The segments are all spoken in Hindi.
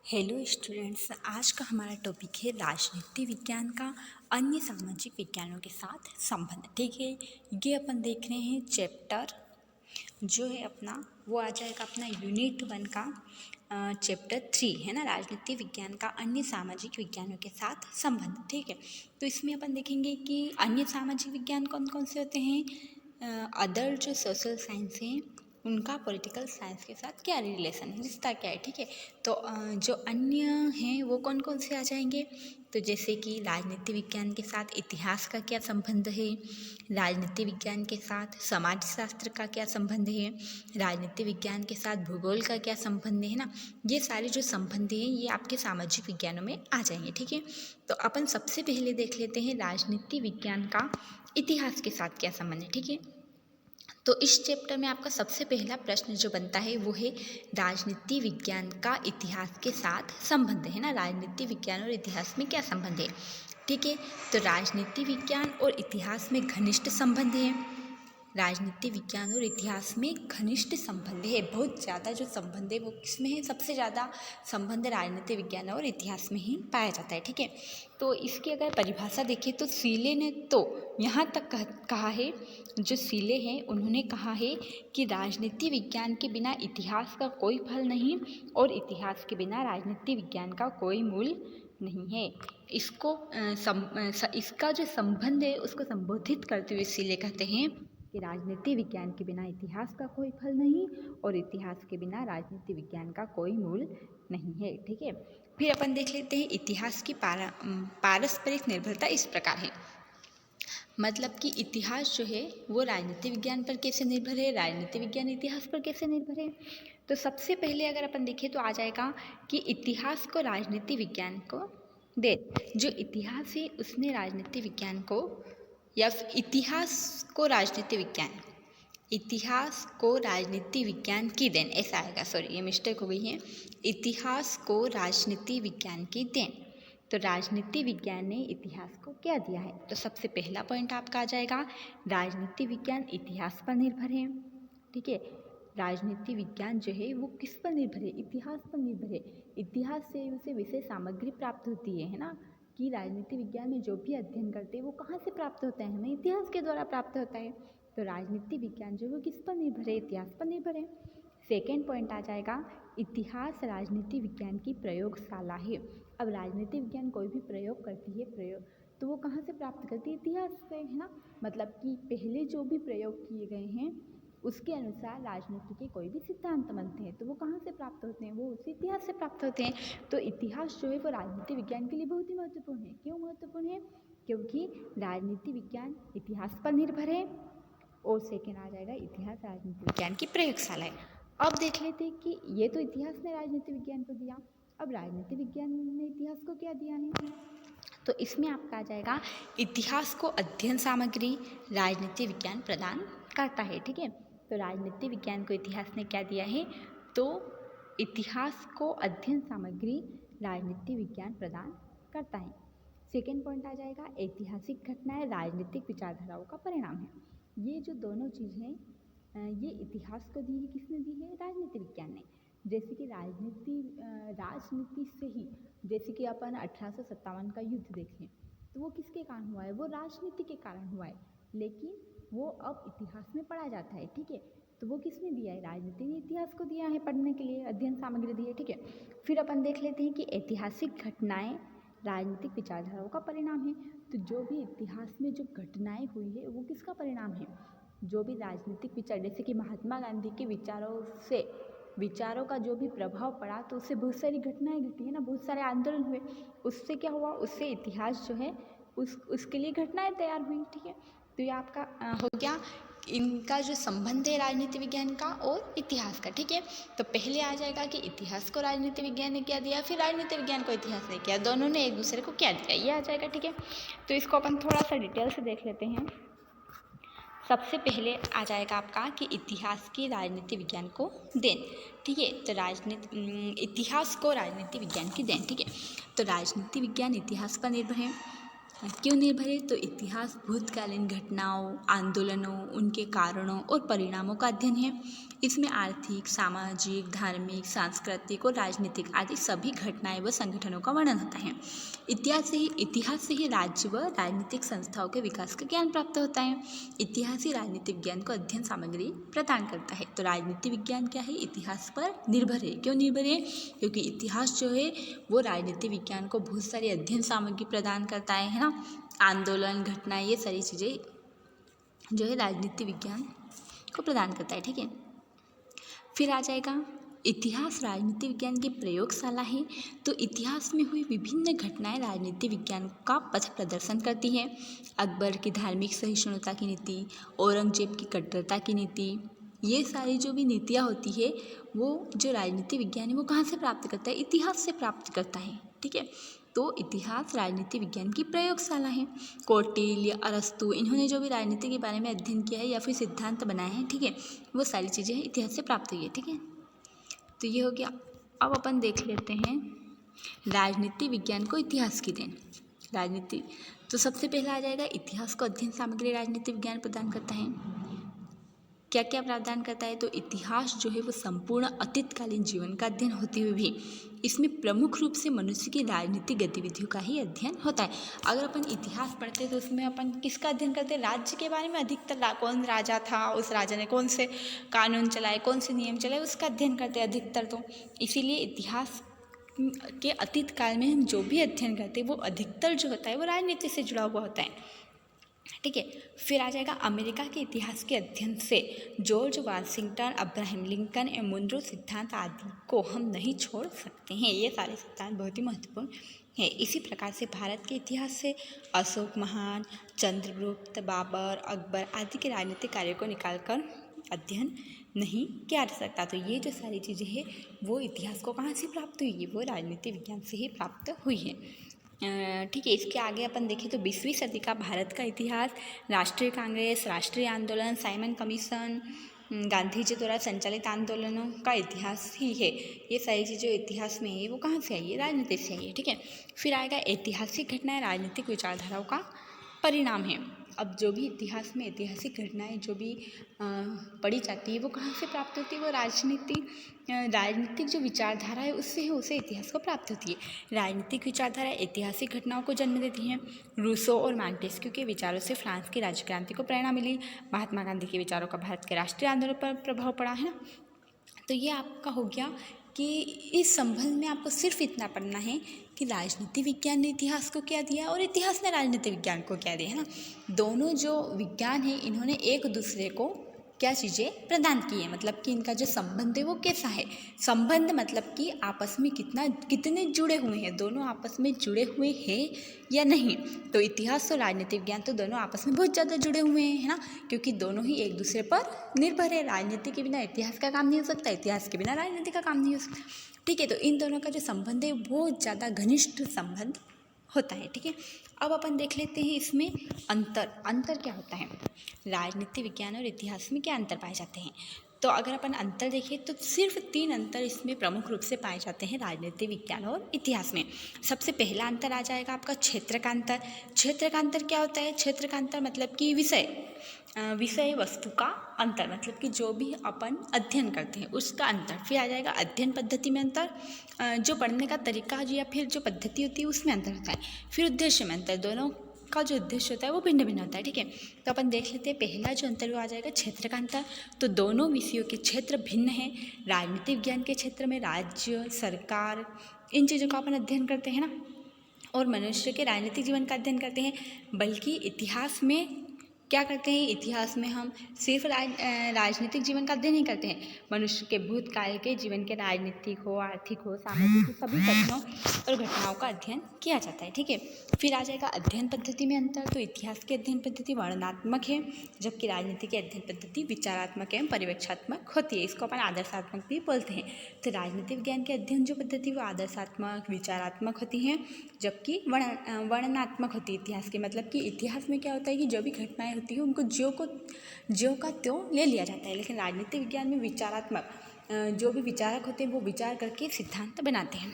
हेलो स्टूडेंट्स, आज का हमारा टॉपिक है राजनीति विज्ञान का अन्य सामाजिक विज्ञानों के साथ संबंध। ठीक है, ये अपन देख रहे हैं चैप्टर जो है अपना, वो आ जाएगा अपना यूनिट 1 का चैप्टर 3 है ना, राजनीति विज्ञान का अन्य सामाजिक विज्ञानों के साथ संबंध। ठीक है, तो इसमें अपन देखेंगे कि अन्य सामाजिक विज्ञान कौन कौन से होते हैं। अदर जो सोशल साइंस हैं उनका पॉलिटिकल साइंस के साथ क्या रिलेशन है, रिश्ता क्या है। ठीक है, तो जो अन्य हैं वो कौन कौन से आ जाएंगे, तो जैसे कि राजनीति विज्ञान के साथ इतिहास का क्या संबंध है, राजनीति विज्ञान के साथ समाजशास्त्र का क्या संबंध है, राजनीति विज्ञान के साथ भूगोल का क्या संबंध है ना। ये सारे जो संबंध हैं ये आपके सामाजिक विज्ञानों में आ जाएंगे। ठीक है, तो अपन सबसे पहले देख लेते हैं राजनीति विज्ञान का इतिहास के साथ क्या संबंध है। ठीक है, तो इस चैप्टर में आपका सबसे पहला प्रश्न जो बनता है वो है राजनीति विज्ञान का इतिहास के साथ संबंध है ना। राजनीति विज्ञान और इतिहास में क्या संबंध है। ठीक है, तो राजनीति विज्ञान और इतिहास में घनिष्ठ संबंध है। राजनीति विज्ञान और इतिहास में घनिष्ठ संबंध है, बहुत ज़्यादा जो संबंध है वो किसमें है, सबसे ज़्यादा संबंध राजनीति विज्ञान और इतिहास में ही पाया जाता है। ठीक है, तो इसकी अगर परिभाषा देखें तो सीले ने तो यहाँ तक कहा है, जो सीले हैं उन्होंने कहा है कि राजनीति विज्ञान के बिना इतिहास का कोई फल नहीं और इतिहास के बिना राजनीति विज्ञान का कोई मूल नहीं है। इसको इसका जो संबंध है उसको संबोधित करते हुए सीले कहते हैं कि राजनीति विज्ञान के बिना इतिहास का कोई फल नहीं और इतिहास के बिना राजनीति विज्ञान का कोई मूल नहीं है। ठीक है, फिर अपन देख लेते हैं इतिहास की पारस्परिक निर्भरता इस प्रकार है। मतलब कि इतिहास जो है वो राजनीति विज्ञान पर कैसे निर्भर है, राजनीति विज्ञान इतिहास पर कैसे निर्भर है। तो सबसे पहले अगर अपन देखें तो आ जाएगा कि इतिहास को राजनीति विज्ञान को दे, जो इतिहास है उसने राजनीति विज्ञान को, या इतिहास को राजनीति विज्ञान, इतिहास को राजनीति विज्ञान की देन, ऐसा आएगा, सॉरी ये मिस्टेक हो गई है, इतिहास को राजनीति विज्ञान की देन। तो राजनीति विज्ञान ने इतिहास को क्या दिया है, तो सबसे पहला पॉइंट आपका आ जाएगा राजनीति विज्ञान इतिहास पर निर्भर है। ठीक है, राजनीति विज्ञान जो है वो किस पर निर्भर है, इतिहास पर निर्भर है। इतिहास से उसे विषय सामग्री प्राप्त होती है ना, कि राजनीति विज्ञान में जो भी अध्ययन करते हैं वो कहाँ से प्राप्त होता है, हमें इतिहास के द्वारा प्राप्त होता है। तो राजनीति विज्ञान जो है वो किस पर निर्भर है, इतिहास पर निर्भर है। सेकेंड पॉइंट आ जाएगा इतिहास राजनीति विज्ञान की प्रयोगशाला है। अब राजनीति विज्ञान कोई भी प्रयोग करती है, प्रयोग तो वो कहाँ से प्राप्त करती है, इतिहास से, है ना। मतलब कि पहले जो भी प्रयोग किए गए हैं उसके अनुसार राजनीति के कोई भी सिद्धांत बनते हैं तो वो कहाँ से प्राप्त होते हैं, वो उसी इतिहास से प्राप्त होते हैं। तो इतिहास जो है वो राजनीति विज्ञान के लिए बहुत ही महत्वपूर्ण है। क्यों महत्वपूर्ण है, क्योंकि राजनीति विज्ञान इतिहास पर निर्भर है और सेकेंड आ जाएगा इतिहास राजनीति विज्ञान की प्रयोगशाला है। अब देख लेते हैं कि ये तो इतिहास ने राजनीति विज्ञान को दिया, अब राजनीति विज्ञान ने इतिहास को क्या दिया है, तो इसमें आपका आ जाएगा इतिहास को अध्ययन सामग्री राजनीति विज्ञान प्रदान करता है। ठीक है, तो राजनीति विज्ञान को इतिहास ने क्या दिया है, तो इतिहास को अध्ययन सामग्री राजनीति विज्ञान प्रदान करता है। सेकेंड पॉइंट आ जाएगा ऐतिहासिक घटनाएं राजनीतिक विचारधाराओं का परिणाम है। ये जो दोनों चीज़ हैं ये इतिहास को दी है, किसने दी है, राजनीति विज्ञान ने। जैसे कि राजनीति से ही, जैसे कि अपन 1857 का युद्ध देखें तो वो किसके कारण हुआ है, वो राजनीति के कारण हुआ है, लेकिन वो अब इतिहास में पढ़ा जाता है। ठीक है, तो वो किसने दिया है, राजनीति ने इतिहास को दिया है पढ़ने के लिए, अध्ययन सामग्री दी है। ठीक है, फिर अपन देख लेते हैं कि ऐतिहासिक घटनाएं राजनीतिक विचारधाराओं का परिणाम है। तो जो भी इतिहास में जो घटनाएं हुई है वो किसका परिणाम है, जो भी राजनीतिक विचार, जैसे कि महात्मा गांधी के विचारों का जो भी प्रभाव पड़ा तो उससे बहुत सारी घटनाएं घटी है ना, बहुत सारे आंदोलन हुए, उससे क्या हुआ, उससे इतिहास जो है उसके लिए घटनाएं तैयार हुई। ठीक है, तो ये आपका हो गया इनका जो संबंध है राजनीति विज्ञान का और इतिहास का। ठीक है, तो पहले आ जाएगा कि इतिहास को राजनीति विज्ञान ने क्या दिया, फिर राजनीति विज्ञान को इतिहास ने क्या, दोनों ने एक दूसरे को क्या दिया, ये आ जाएगा। ठीक है, तो इसको अपन थोड़ा सा डिटेल से देख लेते हैं। सबसे पहले आ जाएगा आपका कि इतिहास की राजनीति विज्ञान को देन। ठीक है, तो इतिहास को राजनीति विज्ञान की देन। ठीक है, तो राजनीति विज्ञान इतिहास पर निर्भर है क्यों निर्भर है? तो इतिहास भूतकालीन घटनाओं, आंदोलनों, उनके कारणों और परिणामों का अध्ययन है। इसमें आर्थिक, सामाजिक, धार्मिक, सांस्कृतिक और राजनीतिक आदि सभी घटनाएं व संगठनों का वर्णन होता है। इतिहास से ही राज्य व राजनीतिक संस्थाओं के विकास का ज्ञान प्राप्त होता है। इतिहास ही राजनीतिक विज्ञान को अध्ययन सामग्री प्रदान करता है। तो राजनीति विज्ञान क्या है? इतिहास पर निर्भर है। क्यों निर्भर है? क्योंकि इतिहास जो है वो राजनीति विज्ञान को बहुत सारी अध्ययन सामग्री प्रदान करता है ना। आंदोलन, घटना, ये सारी चीज़ें जो है राजनीति विज्ञान को प्रदान करता है। ठीक है, फिर आ जाएगा इतिहास राजनीति विज्ञान की प्रयोगशाला है। तो इतिहास में हुई विभिन्न घटनाएं राजनीति विज्ञान का पथ प्रदर्शन करती हैं। अकबर की धार्मिक सहिष्णुता की नीति, औरंगजेब की कट्टरता की नीति, ये सारी जो भी नीतियाँ होती है वो जो राजनीति विज्ञान है वो कहाँ से प्राप्त करता है? इतिहास से प्राप्त करता है। ठीक है, तो इतिहास राजनीति विज्ञान की प्रयोगशाला है। कौटिल्य, अरस्तु, इन्होंने जो भी राजनीति के बारे में अध्ययन किया है या फिर सिद्धांत बनाए हैं, ठीक है, वो सारी चीज़ें इतिहास से प्राप्त हुई है। ठीक है, तो ये हो गया। अब अपन देख लेते हैं राजनीति विज्ञान को इतिहास की देन। राजनीति, तो सबसे पहला आ जाएगा इतिहास को अध्ययन सामग्री राजनीति विज्ञान प्रदान करता है। क्या क्या प्रावधान करता है? तो इतिहास जो है वो संपूर्ण अतीतकालीन जीवन का अध्ययन होते हुए भी इसमें प्रमुख रूप से मनुष्य की राजनीतिक गतिविधियों का ही अध्ययन होता है। अगर अपन इतिहास पढ़ते हैं तो उसमें अपन किसका अध्ययन करते हैं? राज्य के बारे में। अधिकतर कौन राजा था, उस राजा ने कौन से कानून चलाए, कौन से नियम चलाए, उसका अध्ययन करते हैं अधिकतर। तो इसीलिए इतिहास के अतीत काल में हम जो भी अध्ययन करते हैं वो अधिकतर जो होता है वो राजनीति से जुड़ा हुआ होता है। ठीक है, फिर आ जाएगा अमेरिका के इतिहास के अध्ययन से जॉर्ज वाशिंगटन, अब्राहम लिंकन एवं मुनरो सिद्धांत आदि को हम नहीं छोड़ सकते हैं। ये सारे सिद्धांत बहुत ही महत्वपूर्ण है। इसी प्रकार से भारत के इतिहास से अशोक महान, चंद्रगुप्त, बाबर, अकबर आदि के राजनीतिक कार्यों को निकालकर अध्ययन नहीं किया जा सकता। तो ये जो सारी चीज़ें हैं वो इतिहास को कहाँ से प्राप्त हुई है? वो राजनीति विज्ञान से ही प्राप्त हुई है। ठीक है, इसके आगे अपन देखें तो 20वीं सदी का भारत का इतिहास, राष्ट्रीय कांग्रेस, राष्ट्रीय आंदोलन, साइमन कमीशन, गांधी जी द्वारा संचालित आंदोलनों का इतिहास ही है। ये सारी चीज़ें इतिहास में है वो कहाँ से आई है? राजनीति से आई है। ठीक है, फिर आएगा ऐतिहासिक घटनाएं राजनीतिक विचारधाराओं का परिणाम है। अब जो भी इतिहास में ऐतिहासिक घटनाएं जो भी पढ़ी जाती है वो कहाँ से प्राप्त होती है? वो राजनीतिक जो विचारधारा है उससे है, उसे इतिहास को प्राप्त होती है। राजनीतिक विचारधारा ऐतिहासिक घटनाओं को जन्म देती हैं। रूसो और मॉन्टेस्क्यू के विचारों से फ्रांस की राज्य क्रांति को प्रेरणा मिली। महात्मा गांधी के विचारों का भारत के राष्ट्रीय आंदोलन पर प्रभाव पड़ा है ना। तो ये आपका हो गया कि इस संबंध में आपको सिर्फ इतना पढ़ना है कि राजनीति विज्ञान ने इतिहास को क्या दिया और इतिहास ने राजनीति विज्ञान को क्या दिया, है ना। दोनों जो विज्ञान है इन्होंने एक दूसरे को क्या चीज़ें प्रदान की है, मतलब कि इनका जो संबंध है वो कैसा है। संबंध मतलब कि आपस में कितने जुड़े हुए हैं, दोनों आपस में जुड़े हुए हैं या नहीं। तो इतिहास और राजनीति विज्ञान तो दोनों आपस में बहुत ज़्यादा जुड़े हुए हैं, है ना, क्योंकि दोनों ही एक दूसरे पर निर्भर है। राजनीति के बिना इतिहास का काम नहीं हो सकता, इतिहास के बिना राजनीति का काम नहीं हो सकता। ठीक है, तो इन दोनों का जो संबंध है बहुत ज़्यादा घनिष्ठ संबंध होता है। ठीक है, अब अपन देख लेते हैं इसमें अंतर क्या होता है। राजनीति विज्ञान और इतिहास में क्या अंतर पाए जाते हैं? तो अगर अपन अंतर देखें तो सिर्फ 3 अंतर इसमें प्रमुख रूप से पाए जाते हैं राजनीति विज्ञान और इतिहास में। सबसे पहला अंतर आ जाएगा आपका क्षेत्र का अंतर। क्षेत्र का अंतर क्या होता है? क्षेत्र का अंतर मतलब कि विषय वस्तु का अंतर, मतलब कि जो भी अपन अध्ययन करते हैं उसका अंतर। फिर आ जाएगा अध्ययन पद्धति में अंतर, जो पढ़ने का तरीका या फिर जो पद्धति होती है उसमें अंतर होता है। फिर उद्देश्य में अंतर, दोनों का जो उद्देश्य होता है वो भिन्न भिन्न होता है। ठीक है, तो अपन देख लेते हैं पहला जो अंतर वो आ जाएगा क्षेत्र का अंतर। तो दोनों विषयों के क्षेत्र भिन्न हैं। राजनीति विज्ञान के क्षेत्र में राज्य, सरकार, इन चीज़ों का अपन अध्ययन करते हैं ना, और मनुष्य के राजनीतिक जीवन का अध्ययन करते हैं। बल्कि इतिहास में क्या करते हैं? इतिहास में हम सिर्फ राजनीतिक जीवन का अध्ययन नहीं करते हैं, मनुष्य के भूतकाल के जीवन के राजनीतिक हो, आर्थिक हो, सामाजिक हो, सभी कथनों और घटनाओं का अध्ययन किया जाता है। ठीक है, फिर आ जाएगा अध्ययन पद्धति में अंतर। तो इतिहास की अध्ययन पद्धति वर्णनात्मक है, जबकि राजनीति की अध्ययन पद्धति विचारात्मक एवं परिवेक्षात्मक होती है। इसको अपन आदर्शात्मक भी बोलते हैं। तो राजनीति विज्ञान की अध्ययन जो पद्धति वो आदर्शात्मक, विचारात्मक होती है, जबकि वर्णनात्मक होती है इतिहास की। मतलब कि इतिहास में क्या होता है कि जो भी घटनाएं होती है उनको ज्यों का त्यों ले लिया जाता है, लेकिन राजनीति विज्ञान में विचारात्मक, जो भी विचारक होते हैं वो विचार करके सिद्धांत बनाते हैं।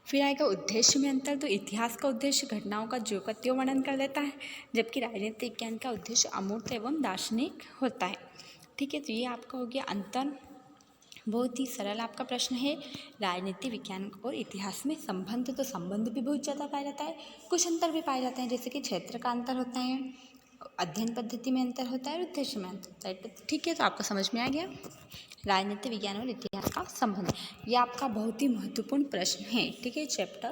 फिर आएगा उद्देश्य में अंतर। तो इतिहास का उद्देश्य घटनाओं का ज्यों का त्यों वर्णन कर देता है, जबकि राजनीतिक विज्ञान का उद्देश्य अमूर्त एवं दार्शनिक होता है। ठीक है, तो ये आपका हो गया अंतर। बहुत ही सरल आपका प्रश्न है। राजनीतिक विज्ञान और इतिहास में संबंध, तो संबंध भी बहुत ज़्यादा पाया जाता है, कुछ अंतर भी पाए जाते हैं, जैसे कि क्षेत्र का अंतर होता है, अध्ययन पद्धति में अंतर होता है और उद्देश्य में अंतर होता है। ठीक है, तो आपको समझ में आ गया राजनीतिक विज्ञान और इतिहास का संबंध। ये आपका बहुत ही महत्वपूर्ण प्रश्न है। ठीक है, चैप्टर